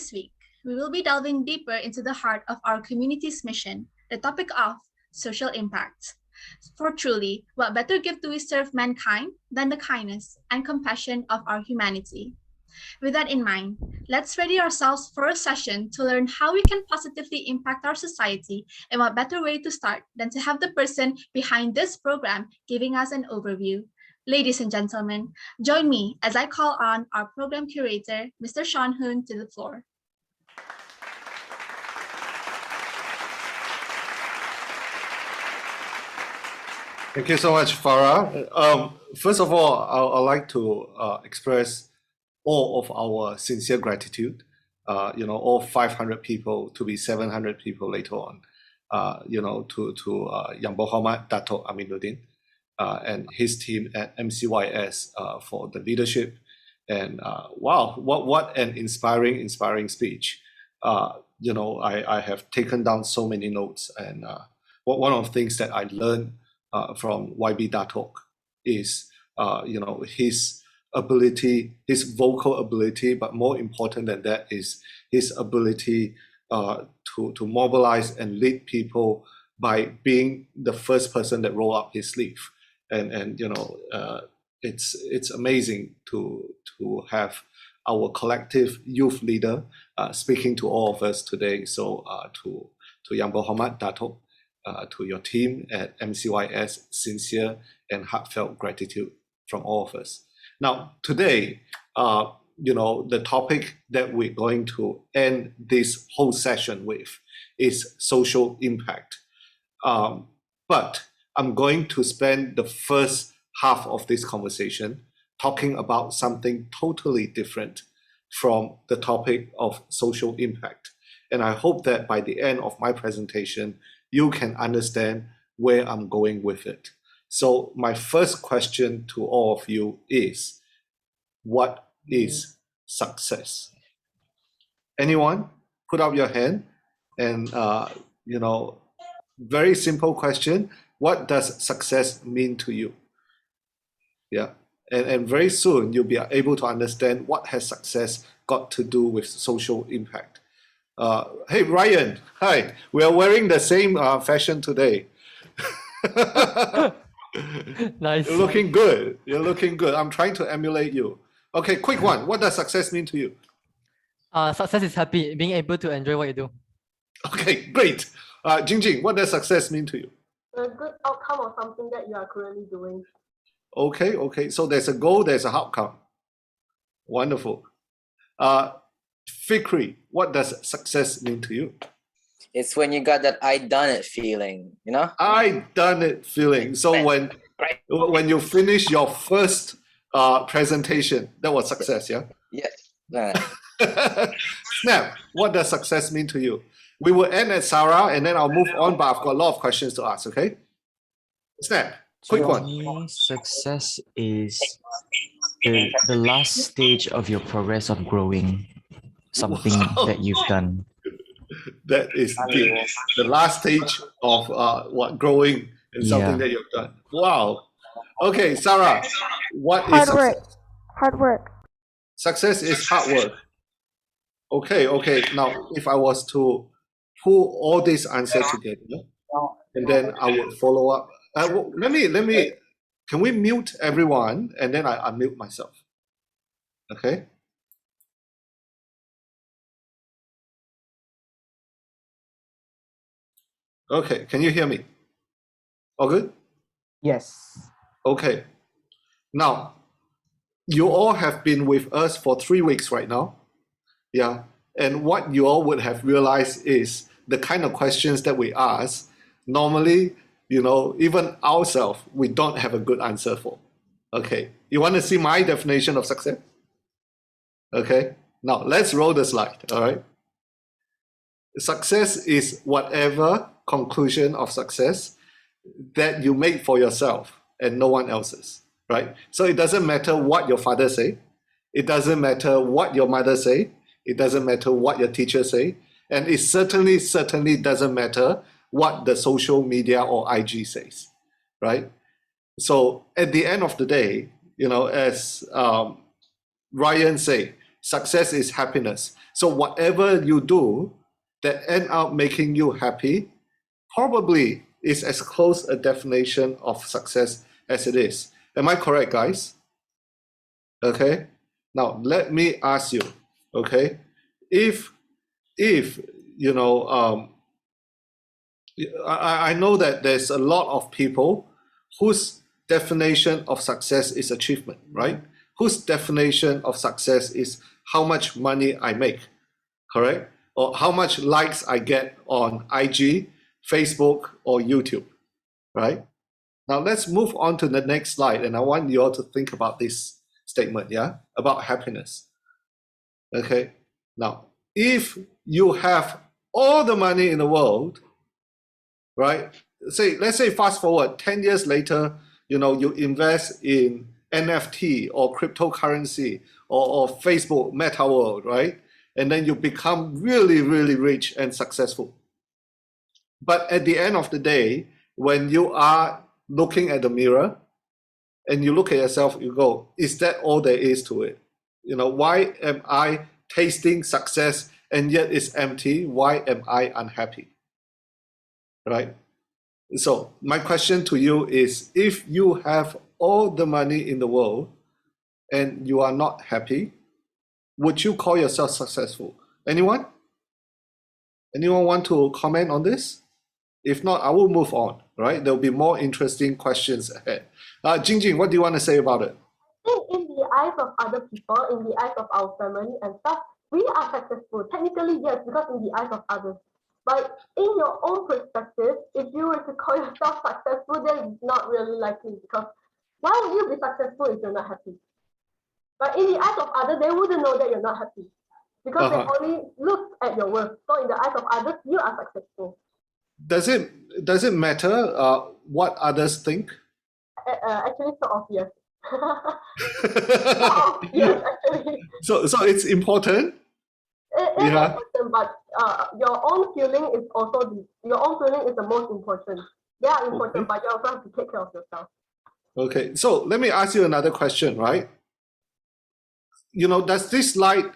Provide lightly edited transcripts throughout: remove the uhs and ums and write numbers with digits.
this week, we will be delving deeper into the heart of our community's mission, the topic of social impact. For truly, what better gift do we serve mankind than the kindness and compassion of our humanity? With that in mind, let's ready ourselves for a session to learn how we can positively impact our society, and what better way to start than to have the person behind this program giving us an overview. Ladies and gentlemen, join me as I call on our program curator, Mr. Shaun Hoon, to the floor. Thank you so much, Farah. First of all, I'd like to express all of our sincere gratitude. All 500 people to be 700 people later on. To Yang Muhammad Dato' Aminuddin and his team at MCYS for the leadership. And wow, what an inspiring speech. I have taken down so many notes, and one of the things that I learned from YB Dato' is his ability, his vocal ability, but more important than that is his ability to mobilize and lead people by being the first person that roll up his sleeve. And it's amazing to have our collective youth leader speaking to all of us today. So to Yang Muhammad Dato', to your team at MCYS, sincere and heartfelt gratitude from all of us. Now, today, the topic that we're going to end this whole session with is social impact. But I'm going to spend the first half of this conversation talking about something totally different from the topic of social impact. And I hope that by the end of my presentation, you can understand where I'm going with it. So my first question to all of you is, what is success? Anyone? Put up your hand. And, very simple question. What does success mean to you? Yeah. And very soon you'll be able to understand what has success got to do with social impact. Hey, Ryan. Hi. We are wearing the same fashion today. Nice. You're looking good. You're looking good. I'm trying to emulate you. Okay, quick one. What does success mean to you? Success is happy, being able to enjoy what you do. Okay, great. Jingjing, what does success mean to you? A good outcome of something that you are currently doing. Okay. So there's a goal, there's an outcome. Wonderful. Fikri, what does success mean to you? It's when you got that I done it feeling, I done it feeling. So when you finish your first presentation, that was success, yeah? Yes. Snap, what does success mean to you? We will end at Sarah and then I'll move on, but I've got a lot of questions to ask, okay? Snap, quick one. To me, success is the last stage of your progress of growing something that you've done. That is the last stage of growing in something that you've done. Wow. Okay, Sarah, what is success? Hard work. Success is hard work. Okay. Now, if I was to pull all these answers together, and then I would follow up. Let me. Can we mute everyone and then I unmute myself? Okay. Okay. Can you hear me? All good? Yes. Okay. Now, you all have been with us for 3 weeks right now. Yeah. And what you all would have realized is the kind of questions that we ask, normally, even ourselves, we don't have a good answer for. Okay. You want to see my definition of success? Okay. Now, let's roll the slide. All right. Success is whatever conclusion of success that you make for yourself and no one else's. Right? So it doesn't matter what your father say. It doesn't matter what your mother say. It doesn't matter what your teacher say. And it certainly doesn't matter what the social media or IG says, right? So at the end of the day, as Ryan say, success is happiness. So whatever you do that end up making you happy probably is as close a definition of success as it is. Am I correct, guys? Okay. Now let me ask you, okay, if you know, I know that there's a lot of people whose definition of success is achievement, right? Whose definition of success is how much money I make, correct? Or how much likes I get on IG, Facebook, or YouTube, right? Now let's move on to the next slide, and I want you all to think about this statement, yeah, about happiness. Okay. Now, if you have all the money in the world, right? Let's say fast forward 10 years later, you know, you invest in NFT or cryptocurrency or Facebook meta world, right? And then you become really, really rich and successful. But at the end of the day, when you are looking at the mirror and you look at yourself, you go, is that all there is to it? You know, why am I tasting success and yet it's empty? Why am I unhappy? Right? So my question to you is, if you have all the money in the world and you are not happy, would you call yourself successful? Anyone? Anyone want to comment on this? If not, I will move on, right? There'll be more interesting questions ahead. Jingjing, what do you want to say about it? I think in the eyes of other people, in the eyes of our family and stuff, we are successful. Technically, yes, because in the eyes of others. But in your own perspective, if you were to call yourself successful, then it's not really likely, because why would you be successful if you're not happy? But in the eyes of others, they wouldn't know that you're not happy, because they only look at your worth. So in the eyes of others, you are successful. Does it matter what others think? Actually, sort of, yes. Yes, actually. So it's important. It is important, but your own feeling is also your own feeling is the most important. They are important, but you also have to take care of yourself. Okay, so let me ask you another question, right? You know, does this slide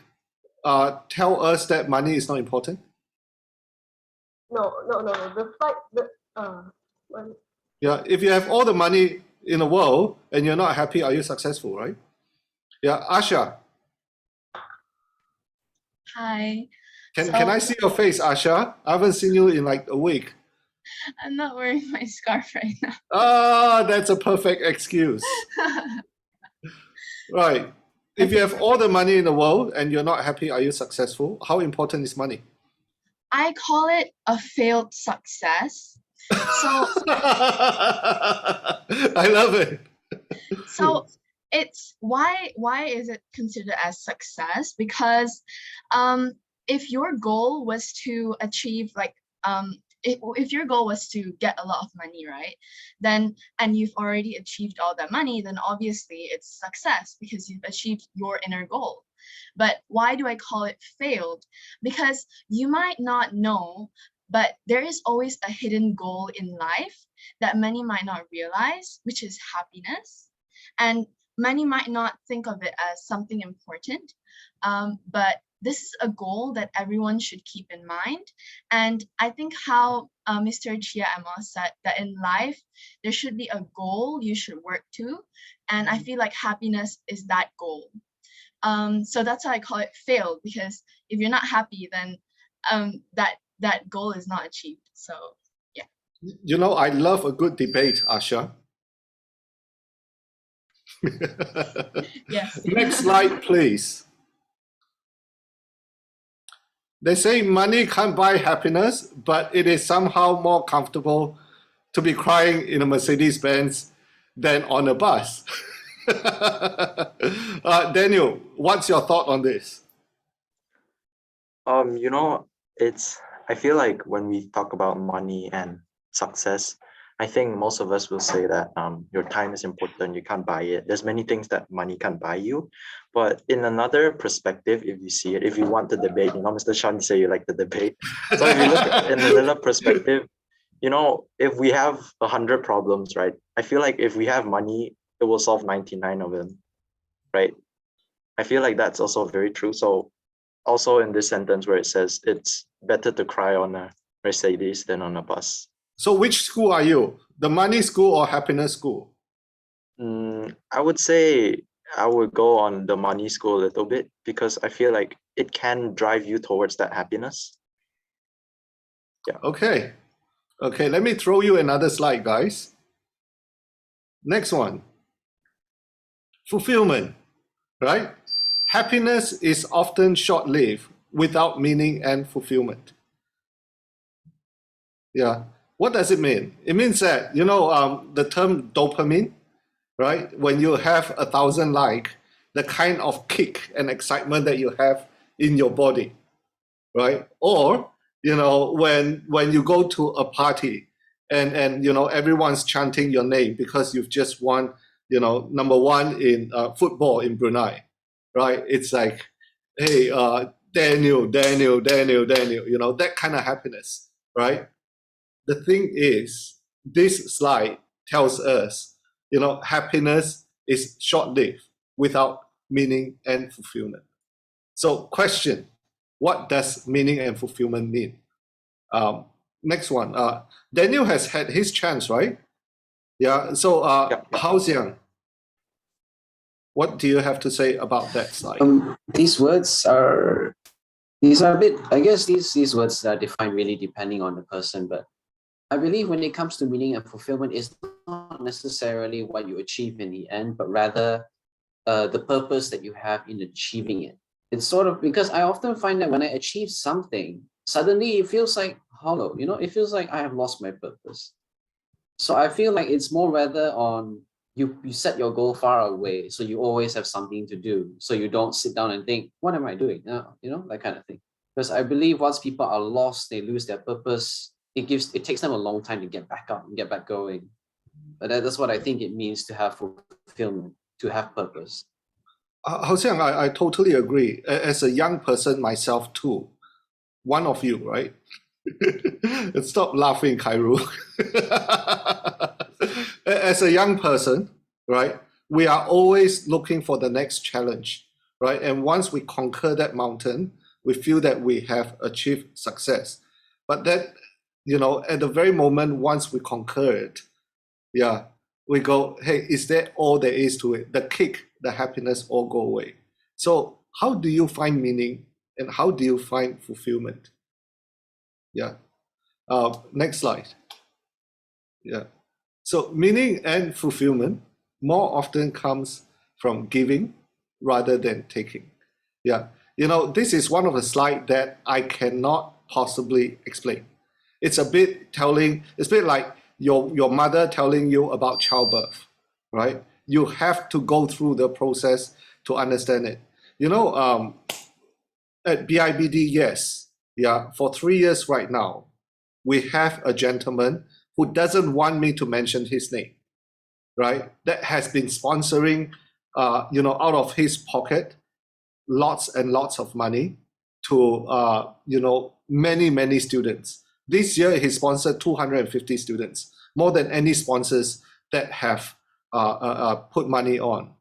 tell us that money is not important? No. The slide, Yeah, if you have all the money in the world and you're not happy, are you successful, right? Yeah, Asha. Hi. Can I see your face, Asha? I haven't seen you in like a week. I'm not wearing my scarf right now. Ah, that's a perfect excuse. Right. If you have all the money in the world and you're not happy, are you successful? How important is money? I call it a failed success. So I love it. So it's why is it considered as success? Because if your goal was to achieve like if your goal was to get a lot of money, right, then and you've already achieved all that money, then obviously it's success because you've achieved your inner goal. But why do I call it failed? Because you might not know, but there is always a hidden goal in life that many might not realize, which is happiness. And many might not think of it as something important, but this is a goal that everyone should keep in mind. And I think how Mr. Chia Emma said that in life, there should be a goal you should work to. And I feel like happiness is that goal. So that's why I call it failed, because if you're not happy, then that goal is not achieved. So yeah. You know, I love a good debate, Asha. Yes. Next slide, please. They say money can't buy happiness, but it is somehow more comfortable to be crying in a Mercedes-Benz than on a bus. Daniel, what's your thought on this? You know, I feel like when we talk about money and success, I think most of us will say that your time is important, you can't buy it. There's many things that money can't buy you. But in another perspective, if you see it, if you want to debate, you know, Mr. Shaun, you say you like to debate. So if you look at in another perspective, you know, if we have 100 problems, right? I feel like if we have money, it will solve 99 of them, right? I feel like that's also very true. So also in this sentence where it says it's better to cry on a Mercedes than on a bus. So which school are you? The money school or happiness school? I would say I would go on the money school a little bit because I feel like it can drive you towards that happiness. Okay. Okay, let me throw you another slide, guys. Next one. Fulfillment, right? Happiness is often short-lived without meaning and fulfillment. Yeah. What does it mean? It means that, the term dopamine, right? When you have 1,000 likes, the kind of kick and excitement that you have in your body, right? Or, when you go to a party and everyone's chanting your name because you've just won, number one in football in Brunei, right? It's like, hey, Daniel, that kind of happiness, right? The thing is, this slide tells us, happiness is short-lived without meaning and fulfillment. So question, what does meaning and fulfillment mean? Next one, Daniel has had his chance, right? Yeah, so Hao Xiang, what do you have to say about that slide? These words are a bit, I guess these words are defined really depending on the person, but I believe when it comes to meaning and fulfillment, it's not necessarily what you achieve in the end, but rather the purpose that you have in achieving it. It's sort of because I often find that when I achieve something, suddenly it feels like hollow, it feels like I have lost my purpose. So I feel like it's more rather on you set your goal far away, so you always have something to do. So you don't sit down and think, what am I doing now? That kind of thing. Because I believe once people are lost, they lose their purpose. It takes them a long time to get back up and get back going. But that's what I think it means to have fulfillment, to have purpose. Hao Xiang, I totally agree. As a young person myself too, one of you, right? Stop laughing, Kairu. As a young person, right, we are always looking for the next challenge, right? And once we conquer that mountain, we feel that we have achieved success. But that, at the very moment, once we conquer it, we go, hey, is that all there is to it? The kick, the happiness all go away. So how do you find meaning and how do you find fulfillment? Next slide. So meaning and fulfillment more often comes from giving rather than taking. This is one of the slides that I cannot possibly explain. It's a bit like your mother telling you about childbirth, right? You have to go through the process to understand it. At BIBD, yes, for 3 years right now, we have a gentleman who doesn't want me to mention his name, right? That has been sponsoring, out of his pocket, lots and lots of money to, many students. This year, he sponsored 250 students, more than any sponsors that have put money on.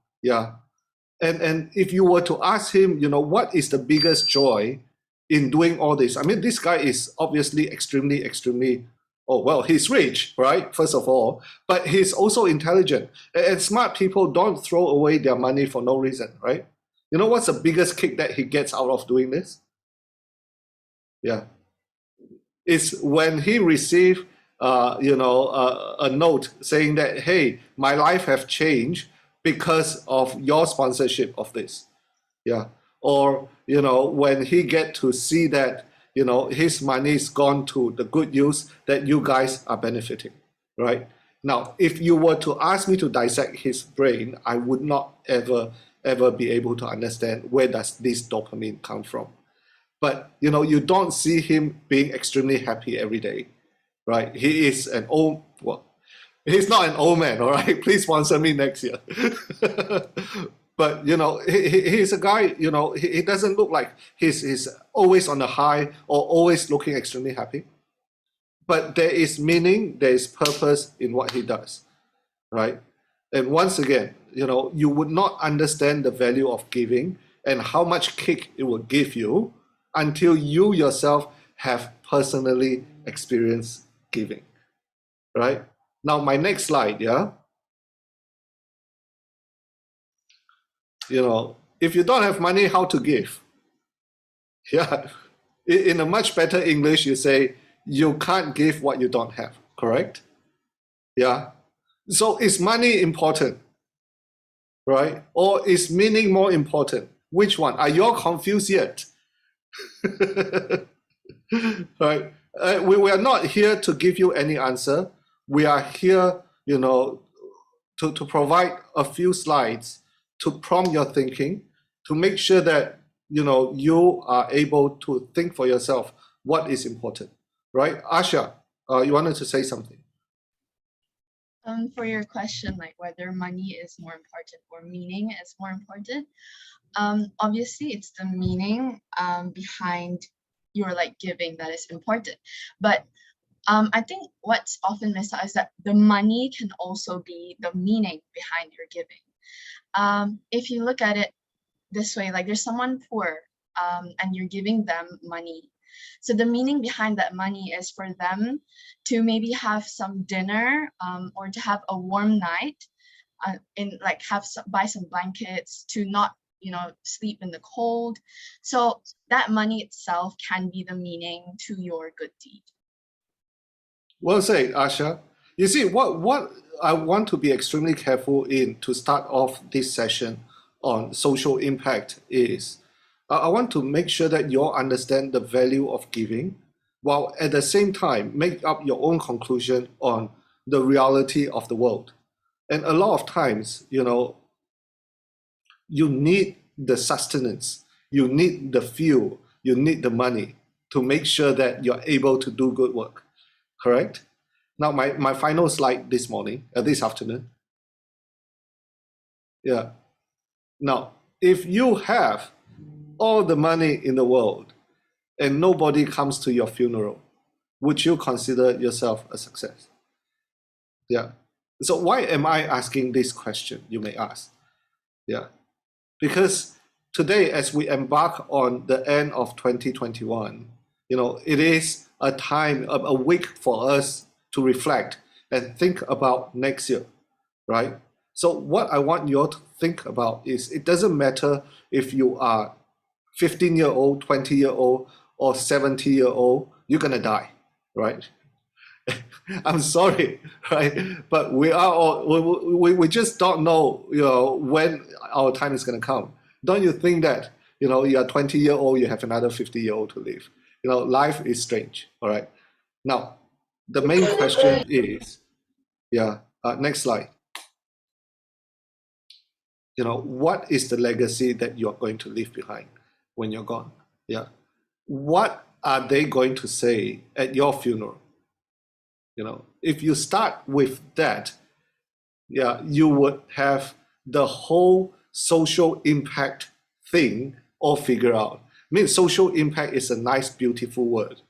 And if you were to ask him, what is the biggest joy in doing all this? I mean, this guy is obviously extremely, he's rich, right? First of all, but he's also intelligent. And smart people don't throw away their money for no reason, right? You know what's the biggest kick that he gets out of doing this? It's when he received, a note saying that, hey, my life have changed because of your sponsorship of this. Or, when he get to see that, his money's gone to the good use that you guys are benefiting, right? Now, if you were to ask me to dissect his brain, I would not ever be able to understand where does this dopamine come from. But, you don't see him being extremely happy every day, right? He is he's not an old man, all right? Please sponsor me next year. But, he's a guy, he doesn't look like he's always on the high or always looking extremely happy. But there is meaning, there is purpose in what he does, right? And once again, you would not understand the value of giving and how much kick it will give you until you yourself have personally experienced giving, right? Now, my next slide, yeah? You know, if you don't have money, how to give? Yeah, in a much better English, you say, you can't give what you don't have, correct? Yeah. So is money important, right? Or is meaning more important? Which one? Are you all confused yet? Right? We are not here to give you any answer. We are here, you know, to provide a few slides to prompt your thinking, to make sure that, you know, you are able to think for yourself what is important, right? Asha, you wanted to say something. For your question, like whether money is more important or meaning is more important, obviously it's the meaning behind your like giving that is important. But I think what's often missed out is that the money can also be the meaning behind your giving. If you look at it this way, like there's someone poor and you're giving them money. So the meaning behind that money is for them to maybe have some dinner or to have a warm night, in like buy some blankets, to not, you know, sleep in the cold. So that money itself can be the meaning to your good deed. Well said, Asha. You see, what I want to be extremely careful in to start off this session on social impact is I want to make sure that you all understand the value of giving, while at the same time make up your own conclusion on the reality of the world. And a lot of times, you know, you need the sustenance, you need the fuel, you need the money to make sure that you're able to do good work, correct? Now, my final slide this morning, this afternoon. Yeah. Now, if you have all the money in the world and nobody comes to your funeral, would you consider yourself a success? Yeah. So why am I asking this question, you may ask? Yeah. Because today, as we embark on the end of 2021, you know, it is a time, a week for us to reflect and think about next year, right? So what I want you all to think about is it doesn't matter if you are 15-year-old, 20-year-old, or 70-year-old, you're gonna die, right? I'm sorry, right? But we are all, we just don't know, you know, when our time is gonna come. Don't you think that, you know, you're 20-year-old, you have another 50-year-old to live? You know, life is strange, all right? Now, the main question is, yeah, next slide. You know, what is the legacy that you're going to leave behind when you're gone? Yeah. What are they going to say at your funeral? You know, if you start with that, yeah, you would have the whole social impact thing all figured out. I mean, social impact is a nice, beautiful word,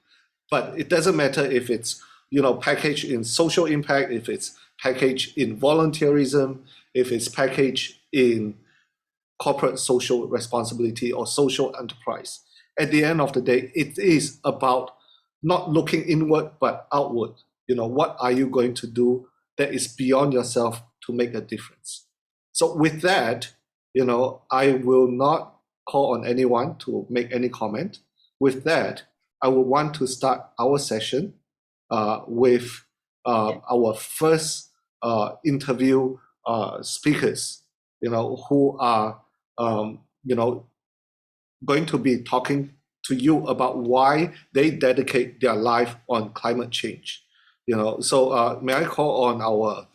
but it doesn't matter if it's, you know, packaged in social impact, if it's packaged in volunteerism, if it's packaged in corporate social responsibility or social enterprise. At the end of the day, it is about not looking inward, but outward. You know, what are you going to do that is beyond yourself to make a difference? So with that, you know, I will not call on anyone to make any comment. With that, I would want to start our session with our first interview speakers, you know, who are, you know, going to be talking to you about why they dedicate their life on climate change. You know, so may I call on our